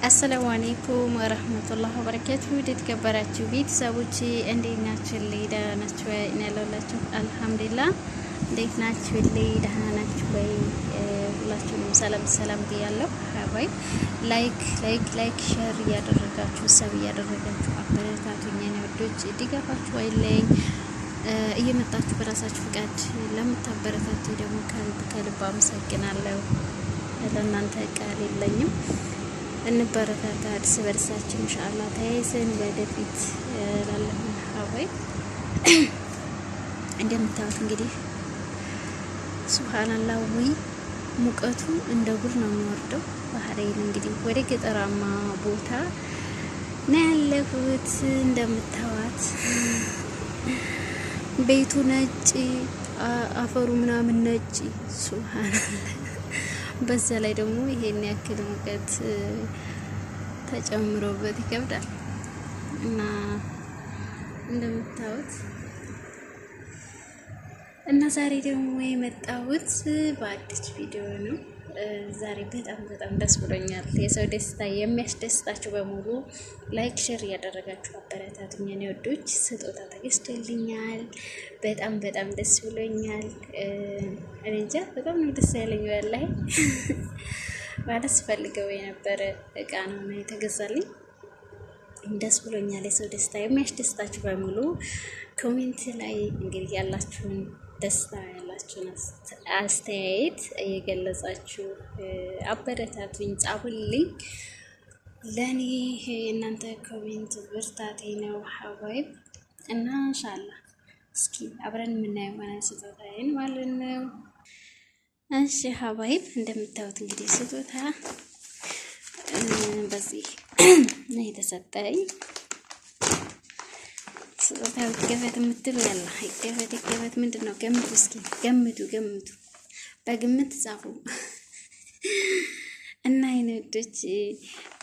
አሰላሙ አለይኩም ወራህመቱላሂ ወበረካቱ። የተከበራችሁ ቤተሰቦቼ እንዴት ናችሁ? ደህና ናችሁ ወይ? እኔ ያለሁላችሁ አልሐምዱሊላህ። እንዴት ናችሁ? ደህና ናችሁ ወይ? ሁላችሁንም ሰላም ብያለሁ። ሀባይ ላይክ ሼር እያደረጋችሁ ሰብ እያደረጋችሁ አበረታቱኝ። የኔ ወዶች ድጋፋችሁ አይለኝ። እየመጣችሁ በራሳችሁ ፍቃድ ለምታበረታቱ ደግሞ ከልብ አመሰግናለሁ። ለእናንተ ቃል የለኝም። እንበረታታ እርስ በርሳችን ኢንሻአላህ ተያይዘን ወደፊት ላለሁ ሀባይ እንደምታዩት እንግዲህ ሱብሃንአላህ ወይ ሙቀቱ እንደ ጉር ነው የሚወርደው። ባህሬን እንግዲህ ወደ ገጠራማ ቦታ ነው ያለሁት። እንደምታዩት ቤቱ ነጭ፣ አፈሩ ምናምን ነጭ። ሱብሃንአላህ በዛ ላይ ደግሞ ይሄን ያክል ሙቀት ተጨምሮበት ይከብዳል እና እንደምታዩት እና ዛሬ ደግሞ የመጣሁት በአዲስ ቪዲዮ ነው። ዛሬ በጣም ደስ ብሎኛል። የሰው ደስታ የሚያስደስታችሁ በሙሉ ላይክ ሼር እያደረጋችሁ አበረታቱኝ። የኔ ወዶች ስጦታ ተገዝቶልኛል። በጣም ደስ ብሎኛል። እኔ እንጃ በጣም ነው ደስ ያለኝ። ወላሂ ማለት ፈልገው የነበረ እቃ ነው የተገዛልኝ። ደስ ብሎኛል። የሰው ደስታ የሚያስደስታችሁ በሙሉ ኮሜንት ላይ እንግዲህ ያላችሁን ደስታ ያላችሁን አስተያየት እየገለጻችሁ አበረታቱኝ፣ ጻፉልኝ። ለኔ እናንተ ኮሜንት ብርታቴ ነው ሀባይብ እና ኢንሻአላህ እስኪ አብረን የምናየው ሆነ ስጦታዬን ማለት ነው። እሺ ሀባይብ እንደምታዩት እንግዲህ ስጦታ በዚህ ነው የተሰጠኝ። ስጦታው ይገፈት የምትሉ ያላ ይገፈት ምንድን ነው? ገምቱ እስኪ ገምቱ፣ በግምት ጻፉ እና የነዶች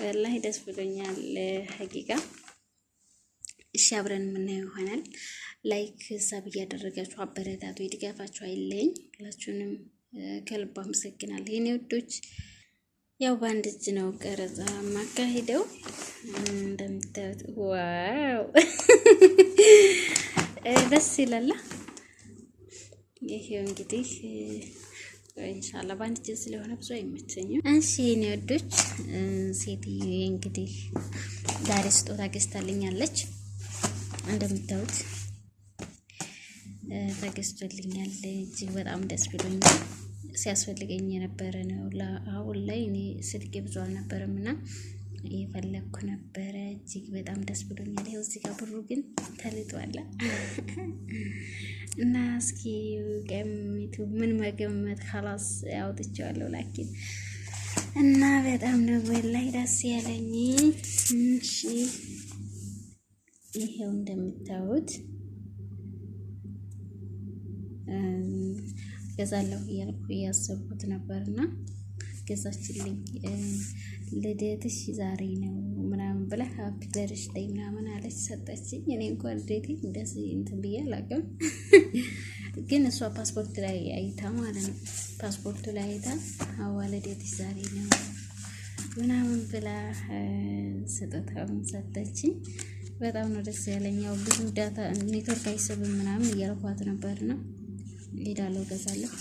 ወላሂ ደስ ብሎኛል ሀቂቃ። እሺ አብረን የምናየው ይሆናል። ላይክ ሰብ እያደረጋችሁ አበረታቱ፣ ድጋፋችሁ አይለኝ። ሁላችሁንም ከልብ አመሰግናለሁ የኔ ወዶች። ያው በአንድ እጅ ነው ቀረጻ ማካሄደው እንደምታዩት። ዋው ደስ ይላል። ይሄው እንግዲህ ኢንሻአላህ በአንድ እጅ ስለሆነ ብዙ አይመቸኝም። እሺ የኔ ወዶች ሴትዬ እንግዲህ ዛሬ ስጦታ ገዝታልኛለች። እንደምታዩት ተገዝቶልኛል። እጅግ በጣም ደስ ብሎኛል። ሲያስፈልገኝ የነበረ ነው። አሁን ላይ እኔ ስልኬ ብዙ አልነበረም እና እየፈለግኩ ነበረ። እጅግ በጣም ደስ ብሎኛል። ይኸው እዚህ ጋር ብሩ ግን ተልጧል እና እስኪ ገምቱ። ምን መገመት ካላስ ያውጥቻለሁ ላኪን እና በጣም ነው ወላሂ ደስ ያለኝ። እሺ ይሄው እንደምታዩት ገዛለሁ እያልኩ እያሰብኩት ነበርና ገዛችልኝ። ልደትሽ ዛሬ ነው ምናምን ብላ ሀፒ በርሽ ላይ ምናምን አለች ሰጠችኝ። እኔ እንኳን ልደቴ እንደዚህ እንትን ብዬ አላውቅም፣ ግን እሷ ፓስፖርት ላይ አይታ ማለት ነው። ፓስፖርቱ ላይ አይታ አዋ ልደትሽ ዛሬ ነው ምናምን ብላ ስጦታውን ሰጠችኝ። በጣም ነው ደስ ያለኝ። ያው ብዙ ዳታ ኔትወርክ አይስብም ምናምን እያልኳት ነበርና ሄዳለሁ ገዛለሁ።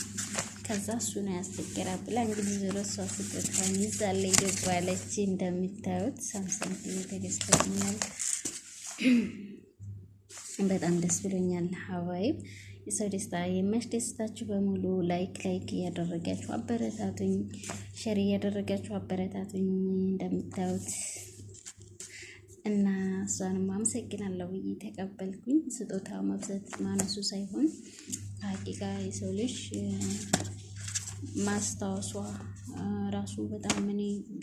ከዛ እሱ ነው ያስቸገራ ብላ እንግዲህ ዞሮሷ ስጦታውን ይዛለኝ ገባለች። እንደምታዩት ሳምሰንግ ተገዝቶልኛል። በጣም ደስ ብሎኛል ሀባይብ። የሰው ደስታ የሚያስደስታችሁ በሙሉ ላይክ እያደረጋችሁ አበረታቱኝ፣ ሼር እያደረጋችሁ አበረታቱኝ። እንደምታዩት እና እሷንም አመሰግናለሁ ብዬ ተቀበልኩኝ። ስጦታ መብዛት ማነሱ ሳይሆን ሀቂቃ የሰው ልጅ ማስታወሷ ራሱ በጣም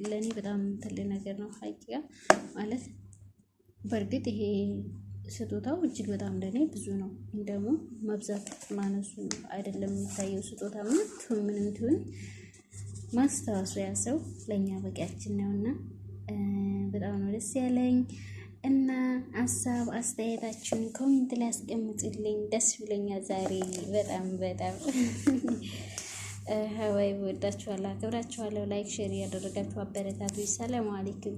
ለኔ በጣም ትልቅ ነገር ነው ሀቂቃ ማለት። በእርግጥ ይሄ ስጦታው እጅግ በጣም ለኔ ብዙ ነው፣ ደግሞ መብዛት ማነሱ አይደለም የሚታየው። ስጦታ ምንም ትሁን ማስታወሱ ያ ሰው ለኛ በቂያችን ነውና በጣም ነው ደስ ያለኝ። እና ሀሳብ አስተያየታችሁን ኮሜንት ላይ አስቀምጡልኝ። ደስ ብሎኛል ዛሬ በጣም ሀዋይ ወዳችኋለሁ፣ አክብራችኋለሁ። ላይክ ሼር እያደረጋችሁ አበረታቱ። ሰላም አለይኩም።